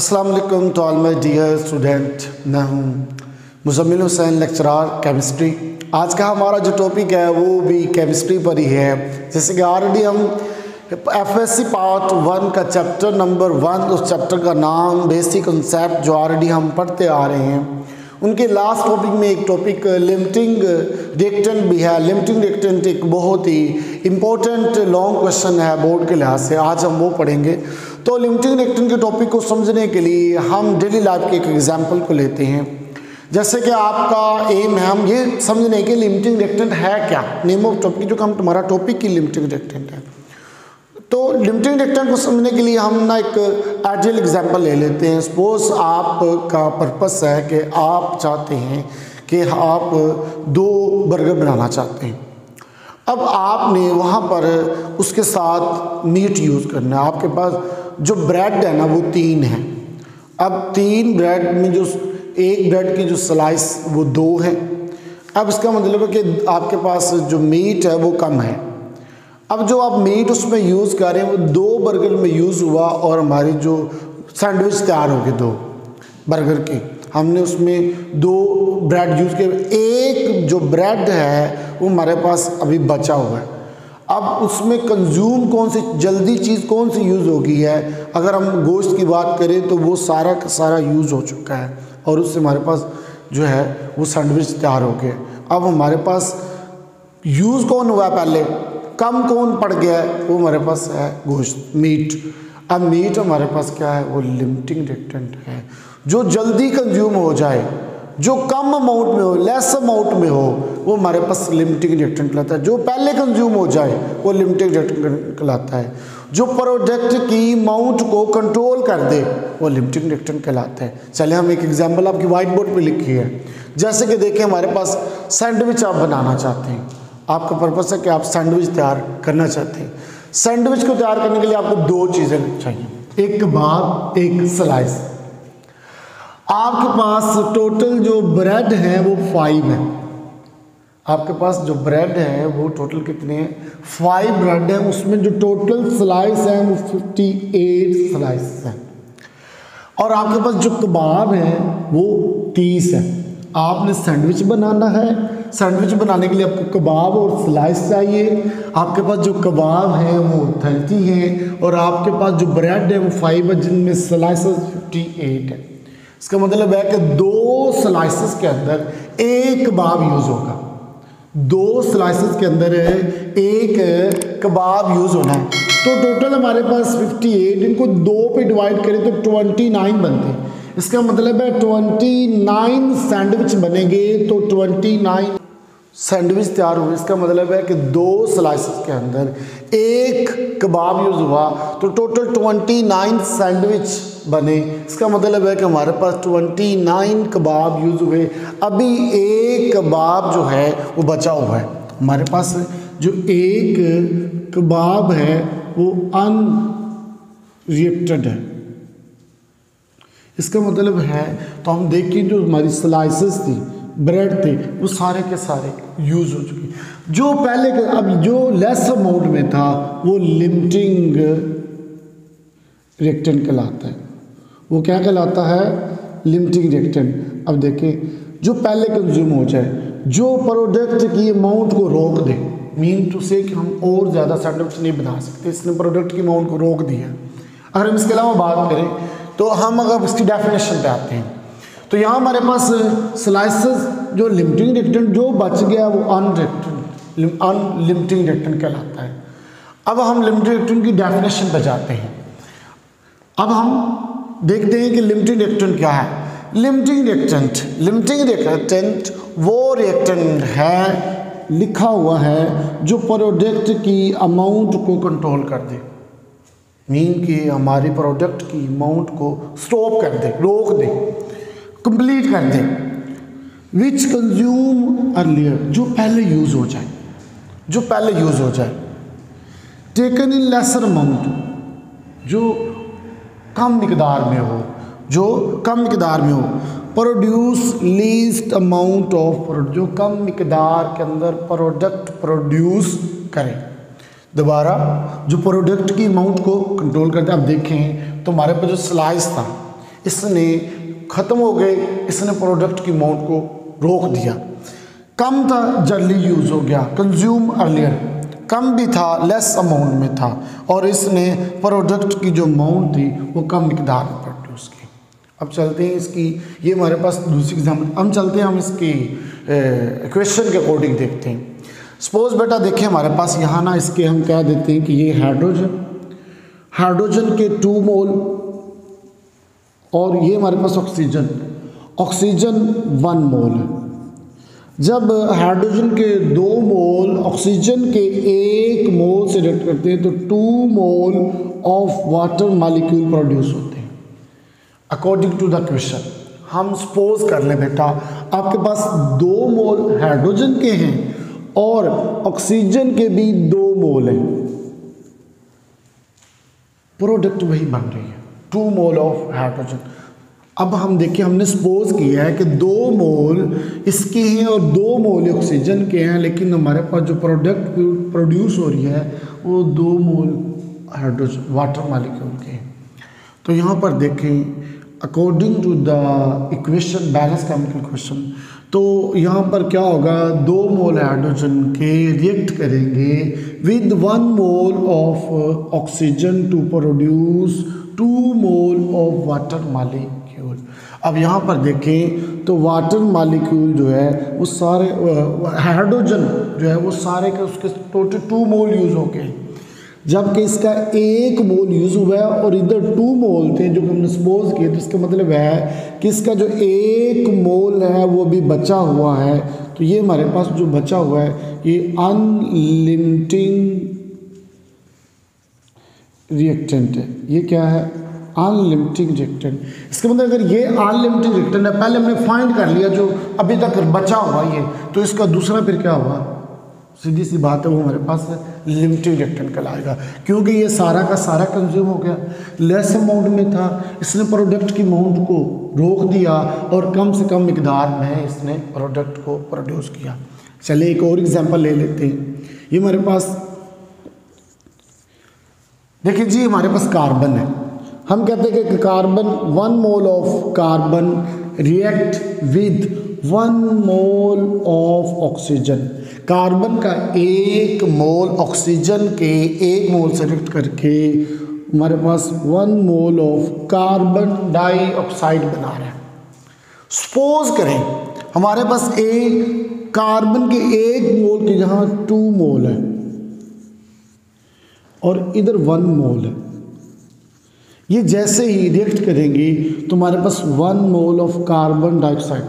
अस्सलाम वालेकुम to all my dear student. मैं हूँ मुज़म्मिल हुसैन, लेक्चरर केमिस्ट्री। आज का हमारा जो टॉपिक है वो भी केमिस्ट्री पर ही है। जैसे कि ऑलरेडी हम एफएससी पार्ट 1 का चैप्टर नंबर 1, उस चैप्टर का नाम बेसिक कॉन्सेप्ट जो ऑलरेडी हम पढ़ते आ रहे हैं, उनके लास्ट टॉपिक में एक टॉपिक लिमिटिंग रिएक्टेंट भी है। लिमिटिंग रिएक्टेंट एक बहुत ही इम्पोर्टेंट लॉन्ग क्वेश्चन है बोर्ड के लिहाज से, आज हम वो पढ़ेंगे। तो लिमिटिंग रिएक्टेंट के टॉपिक को समझने के लिए हम डेली लाइफ के एक एग्जांपल को लेते हैं। जैसे कि आपका एम है हम ये समझने के लिमिटिंग रिएक्टेंट है क्या, नेम ऑफ टॉपिक जो हम तुम्हारा टॉपिक की लिमिटिंग रिएक्टेंट है। तो लिमिटिंग रिएक्टेंट को समझने के लिए हम ना एक आइडियल एग्जांपल ले लेते हैं। सपोज आपका पर्पस है कि आप चाहते हैं कि आप 2 बर्गर बनाना चाहते हैं। अब आपने वहाँ पर उसके साथ मीट यूज़ करना है। आपके पास जो ब्रेड है ना वो 3 है। अब 3 ब्रेड में जो एक ब्रेड की जो स्लाइस वो 2 है। अब इसका मतलब है कि आपके पास जो मीट है वो कम है। अब जो आप मीट उसमें यूज़ कर रहे हैं वो 2 बर्गर में यूज़ हुआ और हमारी जो सैंडविच तैयार हो गई 2 बर्गर की, हमने उसमें 2 ब्रेड यूज़ किए। एक जो ब्रेड है वो हमारे पास अभी बचा हुआ है। अब उसमें कंज्यूम कौन सी जल्दी चीज़ कौन सी यूज़ होगी है, अगर हम गोश्त की बात करें तो वो सारा का सारा यूज़ हो चुका है और उससे हमारे पास जो है वो सैंडविच तैयार हो गया। अब हमारे पास यूज़ कौन हुआ है, पहले कम कौन पड़ गया है, वो हमारे पास है गोश्त, मीट। अब मीट हमारे पास क्या है, वो लिमिटिंग रिएक्टेंट है। जो जल्दी कंज्यूम हो जाए, जो कम अमाउंट में हो, लेस अमाउंट में हो, वो हमारे पास लिमिटिंग रिएक्टेंट कहलाता है। जो पहले कंज्यूम हो जाए वो लिमिटिंग रिएक्टेंट कहलाता है। जो प्रोडक्ट की अमाउंट को कंट्रोल कर दे वो लिमिटिंग रिएक्टेंट कहलाता है। चले हम एक एग्जांपल आपकी व्हाइट बोर्ड पे लिखी है। जैसे कि देखिए हमारे पास सैंडविच आप बनाना चाहते हैं। आपका पर्पस है कि आप सैंडविच तैयार करना चाहते हैं। सैंडविच को तैयार करने के लिए आपको 2 चीज़ें चाहिए, एक कबाब, एक स्लाइस। आपके पास टोटल जो ब्रेड है वो 5 है। आपके पास जो ब्रेड है वो टोटल कितने हैं, 5 ब्रेड है। उसमें जो टोटल स्लाइस है वो 58 स्लाइस है। और आपके पास जो कबाब है वो 30 है। आपने सैंडविच बनाना है। सैंडविच बनाने के लिए आपको कबाब और स्लाइस चाहिए। आपके पास जो कबाब है वो 30 है और आपके पास जो ब्रेड है वो 5 है, जिनमें स्लाइसेस 58 है। इसका मतलब है कि 2 स्लाइसेस के अंदर 1 कबाब यूज़ होगा। 2 स्लाइसेस के अंदर 1 कबाब यूज़ होना है। तो टोटल हमारे पास 58, इनको 2 पे डिवाइड करें तो 29 बनते हैं। इसका मतलब है 29 सैंडविच बनेंगे, तो 29 सैंडविच तैयार हुए। इसका मतलब है कि 2 स्लाइसेस के अंदर 1 कबाब यूज़ हुआ तो टोटल 29 सैंडविच बने। इसका मतलब है कि हमारे पास 29 कबाब यूज़ हुए। अभी 1 कबाब जो है वो बचा हुआ है। हमारे पास जो 1 कबाब है वो अनरिएक्टेड है। इसका मतलब है तो हम देखें जो हमारी स्लाइसेस थी, ब्रेड थे, वो सारे के सारे यूज़ हो चुके। जो पहले के अब जो लेस अमाउंट में था वो लिमिटिंग रिएक्टेंट कहलाता है। वो क्या कहलाता है, लिमिटिंग रिएक्टेंट। अब देखें जो पहले कंज्यूम हो जाए, जो प्रोडक्ट की अमाउंट को रोक दे, मीन टू से कि हम और ज़्यादा सैंडविच नहीं बना सकते, इसने प्रोडक्ट की अमाउंट को रोक दिया। अगर हम इसके अलावा बात करें तो हम अगर इसकी डेफिनेशन पे आते हैं तो यहाँ हमारे पास स्लाइसेस जो लिमिटिंग रिएक्टेंट जो बच गया वो अनलिमिटिंग रिएक्टेंट कहलाता है। अब हम लिमिटिंग रिएक्टेंट की डेफिनेशन पे जाते हैं। अब हम देखते हैं कि लिमिटिंग रिएक्टेंट क्या है। लिमिटिंग रिएक्टेंट वो रिएक्टेंट है, लिखा हुआ है, जो प्रोडक्ट की अमाउंट को कंट्रोल कर दे, मीन कि हमारी प्रोडक्ट की अमाउंट को स्टॉप कर दे, रोक दे, कंप्लीट कर दे। विच कंज्यूम अर्लियर, जो पहले यूज़ हो जाए, जो पहले यूज़ हो जाए। टेकन इन लेसर अमाउंट, जो कम मिकदार में हो, जो कम मिकदार में हो। Produce least amount of product, जो कम मिकदार के अंदर प्रोडक्ट प्रोड्यूस करे। दोबारा जो प्रोडक्ट की अमाउंट को कंट्रोल करते हैं। अब देखें तो हमारे पास जो स्लाइस था, इसने ख़त्म हो गए, इसने प्रोडक्ट की अमाउंट को रोक दिया। कम था, जल्दी यूज़ हो गया, कंज्यूम अर्लियर, कम भी था, लेस अमाउंट में था, और इसने प्रोडक्ट की जो अमाउंट थी वो कम मिकदार में प्रोड्यूस की। अब चलते हैं इसकी, ये हमारे पास दूसरी एग्जाम्पल, हम चलते हैं, हम इसकी इक्वेशन के अकॉर्डिंग देखते हैं। सपोज बेटा देखिए हमारे पास यहाँ ना इसके हम कह देते हैं कि ये हाइड्रोजन के 2 मोल, और ये हमारे पास ऑक्सीजन 1 मोल है। जब हाइड्रोजन के 2 मोल ऑक्सीजन के 1 मोल से रिएक्ट करते हैं तो 2 mole of water molecule produce होते हैं अकॉर्डिंग टू द क्वेश्चन। हम सपोज कर लें बेटा आपके पास 2 मोल हाइड्रोजन के हैं और ऑक्सीजन के भी 2 मोल हैं, प्रोडक्ट वही बन रही है 2 मोल ऑफ हाइड्रोजन। अब हम देखिए, हमने सपोज किया है कि 2 मोल इसके हैं और 2 मोल ऑक्सीजन के हैं, लेकिन हमारे पास जो प्रोडक्ट प्रोड्यूस हो रही है वो 2 मोल हाइड्रोजन वाटर मॉलिक्यूल के हैं। तो यहाँ पर देखें according to the equation, balance chemical equation, तो यहाँ पर क्या होगा, 2 मोल हाइड्रोजन के रिएक्ट करेंगे with 1 mole of oxygen to produce 2 mole of water molecule. अब यहाँ पर देखें तो वाटर मॉलिक्यूल जो है वो सारे हाइड्रोजन जो है वो सारे के उसके टोटल 2 मोल यूज़ हो गए, जबकि इसका 1 मोल यूज़ हुआ है और इधर 2 मोल थे जो हमने सपोज किए। तो इसका मतलब है कि इसका जो 1 मोल है वो भी बचा हुआ है। तो ये हमारे पास जो बचा हुआ है ये अनलिमिटिंग रिएक्टेंट है। ये क्या है, अनलिमिटिंग रिएक्टेंट। इसका मतलब अगर ये अनलिमिटिंग रिएक्टेंट है, पहले हमने फाइंड कर लिया जो अभी तक बचा हुआ ये, तो इसका दूसरा फिर क्या हुआ, सीधी सी बात है वो हमारे पास लिमिटिंग रिएक्टेंट कहलाएगा, क्योंकि ये सारा का सारा कंज्यूम हो गया, लेस अमाउंट में था, इसने प्रोडक्ट की अमाउंट को रोक दिया और कम से कम मिकदार में इसने प्रोडक्ट को प्रोड्यूस किया। चलिए एक और एग्जांपल ले लेते हैं। ये हमारे पास देखिए जी, हमारे पास कार्बन है। हम कहते हैं कि carbon 1 mole of carbon react with 1 mole of oxygen. Carbon का 1 मोल ऑक्सीजन के 1 मोल से रिएक्ट करके हमारे पास 1 मोल ऑफ कार्बन डाइऑक्साइड बना रहा है। सपोज करें हमारे पास एक कार्बन के 1 मोल के जहाँ 2 मोल है और इधर 1 मोल है। ये जैसे ही रिएक्ट करेंगी तो हमारे पास 1 mole of carbon dioxide,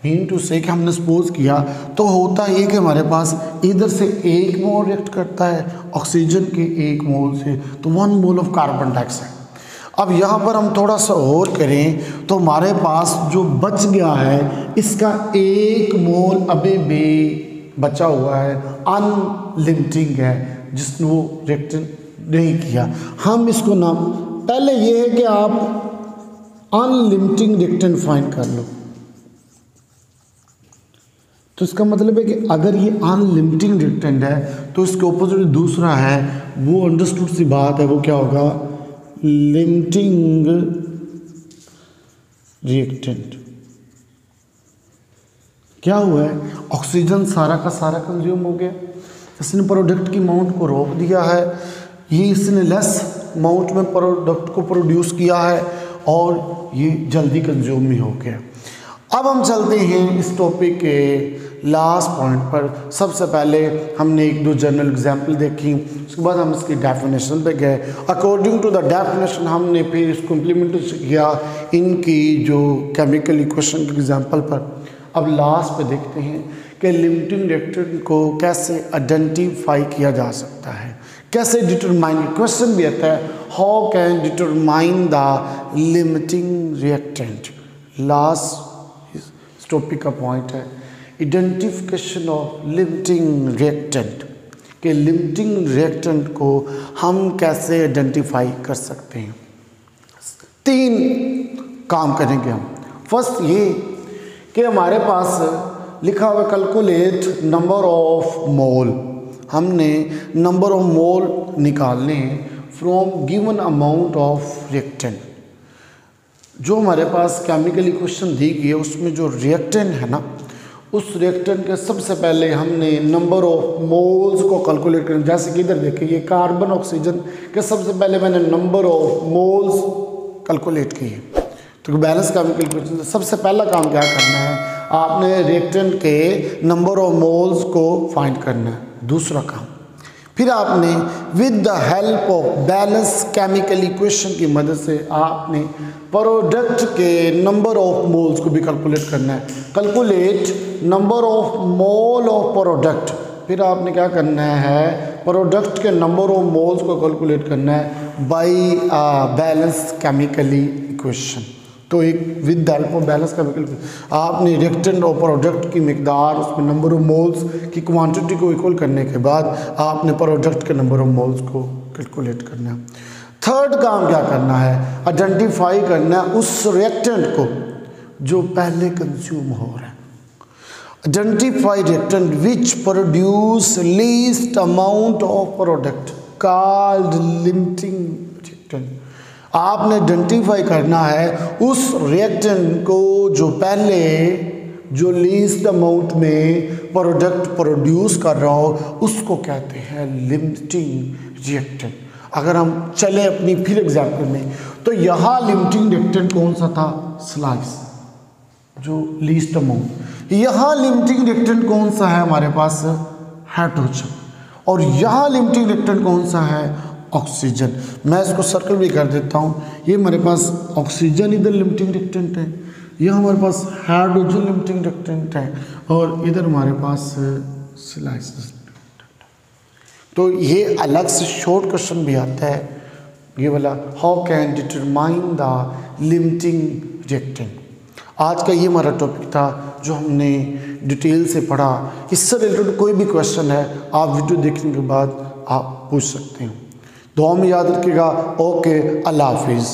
mean to say कि हमने सपोज किया तो होता है कि हमारे पास इधर से 1 मोल रिएक्ट करता है ऑक्सीजन के 1 मोल से, तो 1 मोल ऑफ कार्बन डाइऑक्साइड। अब यहाँ पर हम थोड़ा सा और करें तो हमारे पास जो बच गया है इसका 1 मोल अभी भी बचा हुआ है, अनलिमिटिंग है, जिसने वो रिएक्ट नहीं किया। हम इसको नाम, पहले ये है कि आप अनलिमिटिंग रिएक्टेंट फाइंड कर लो। तो इसका मतलब है कि अगर ये अनलिमिटिंग रिएक्टेंट है तो इसके ऑपोजिट दूसरा है, वो अंडरस्टूड सी बात है, वो क्या होगा, लिमिटिंग रिएक्टेंट। क्या हुआ है, ऑक्सीजन सारा का सारा कंज्यूम हो गया, इसने प्रोडक्ट की अमाउंट को रोक दिया है, ये इसने लेस अमाउंट में प्रोडक्ट को प्रोड्यूस किया है और ये जल्दी कंज्यूम भी हो गया। अब हम चलते हैं इस टॉपिक के लास्ट पॉइंट पर। सबसे पहले हमने 1-2 जनरल एग्जांपल देखी, उसके बाद हम इसकी डेफिनेशन पे गए। अकॉर्डिंग टू द डेफिनेशन हमने फिर इसको इम्प्लीमेंट किया इनकी जो केमिकल इक्वेशन के एग्जांपल पर। अब लास्ट पे देखते हैं कि लिमिटिंग रिएक्टेंट को कैसे आइडेंटिफाई किया जा सकता है, कैसे डिटरमाइन, क्वेश्चन भी आता है, how can determine the limiting reactant. Last topic का पॉइंट है आइडेंटिफिकेशन ऑफ लिमिटिंग रिएक्टेंट, के लिमिटिंग रिएक्टेंट को हम कैसे आइडेंटिफाई कर सकते हैं। 3 काम करेंगे हम। फर्स्ट ये कि हमारे पास लिखा हुआ कैलकुलेट नंबर ऑफ मोल, हमने नंबर ऑफ मोल निकालने from given amount of reactant. जो हमारे पास केमिकल इक्वेशन दी गई है उसमें जो रिएक्टेंट है ना, उस रिएक्टेंट के सबसे पहले हमने नंबर ऑफ मोल्स को कैलकुलेट करना। जैसे कि इधर देखिए ये कार्बन ऑक्सीजन के सबसे पहले मैंने नंबर ऑफ मोल्स कैलकुलेट किए। तो बैलेंस केमिकल इक्वेशन सबसे पहला काम क्या करना है, आपने रिएक्टेंट के नंबर ऑफ मोल्स को फाइंड करना है। दूसरा काम फिर आपने with the help of balance chemical equation की मदद से आपने प्रोडक्ट के नंबर ऑफ मोल्स को भी कैलकुलेट करना है। Calculate number of mole of product, फिर आपने क्या करना है, प्रोडक्ट के नंबर ऑफ मोल्स को कैलकुलेट करना है बाय बैलेंस केमिकली इक्वेशन। तो एक with the help of balance chemical आपने रिएक्टेंट और प्रोडक्ट की मिकदार, उसमें नंबर ऑफ मोल्स की क्वांटिटी को इक्वल करने के बाद आपने प्रोडक्ट के नंबर ऑफ मोल्स को कैलकुलेट करना है। थर्ड काम क्या करना है, आइडेंटिफाई करना है उस रिएक्टेंट को जो पहले कंज्यूम हो रहा है। Identify reactant which produce least amount of product called limiting reactant. आपने आइडेंटिफाई करना है उस रिएक्टेंट को जो पहले जो लीस्ट अमाउंट में प्रोडक्ट प्रोड्यूस कर रहा हो, उसको कहते हैं लिमिटिंग रिएक्टेंट। अगर हम चले अपनी फिर एग्जाम्पल में, तो यहाँ लिमिटिंग रिएक्टेंट कौन सा था, स्लाइस, जो लीस्ट अमाउंट। यहाँ लिमिटिंग रिएक्टेंट कौन सा है हमारे पास, हाइड्रोजन। और यहाँ लिमिटिंग रिएक्टेंट कौन सा है, ऑक्सीजन। मैं इसको सर्कल भी कर देता हूँ। ये हमारे पास ऑक्सीजन इधर लिमिटिंग रिएक्टेंट है, यह हमारे पास हाइड्रोजन लिमिटिंग रिएक्टेंट है, और इधर हमारे पास स्लाइस। तो ये अलग से शॉर्ट क्वेश्चन भी आता है ये वाला, how can determine the limiting reactant. आज का ये हमारा टॉपिक था जो हमने डिटेल से पढ़ा। इससे रिलेटेड कोई भी क्वेश्चन है आप वीडियो देखने के बाद आप पूछ सकते हैं। दुआ में याद रखिएगा। ओके, अल्लाह हाफिज़।